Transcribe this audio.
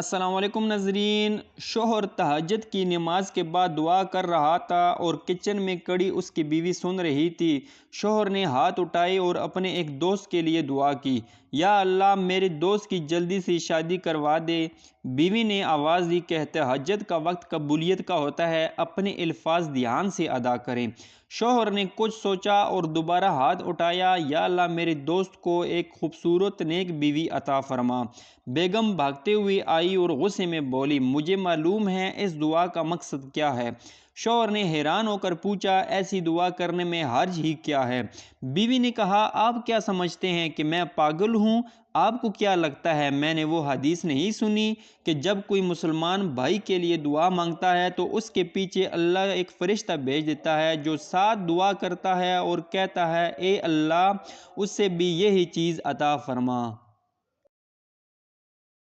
السلام علیکم ناظرین۔ شوہر تہجد کی نماز کے بعد دعا کر رہا تھا اور کچن میں کڑی اس کی بیوی سن رہی تھی۔ شوہر نے ہاتھ اٹھائے اور اپنے ایک دوست کے لیے دعا کی، یا اللہ میرے دوست کی جلدی سے شادی کروا دے۔ بیوی نے آواز دی کہ تہجد کا وقت قبولیت کا ہوتا ہے، اپنے الفاظ دھیان سے ادا کریں۔ شوہر نے کچھ سوچا اور دوبارہ ہاتھ اٹھایا، یا اللہ میرے دوست کو ایک خوبصورت نیک بیوی عطا فرما۔ بیگم بھاگتے ہوئے آئی اور غصے میں بولی، مجھے معلوم ہے اس دعا کا مقصد کیا ہے۔ شوہر نے حیران ہو کر پوچھا، ایسی دعا کرنے میں حرج ہی کیا ہے؟ بیوی نے کہا، آپ کیا سمجھتے ہیں کہ میں پاگل ہوں؟ آپ کو کیا لگتا ہے میں نے وہ حدیث نہیں سنی کہ جب کوئی مسلمان بھائی کے لیے دعا مانگتا ہے تو اس کے پیچھے اللہ ایک فرشتہ بھیج دیتا ہے جو ساتھ دعا کرتا ہے اور کہتا ہے، اے اللہ اس سے بھی یہی چیز عطا فرما۔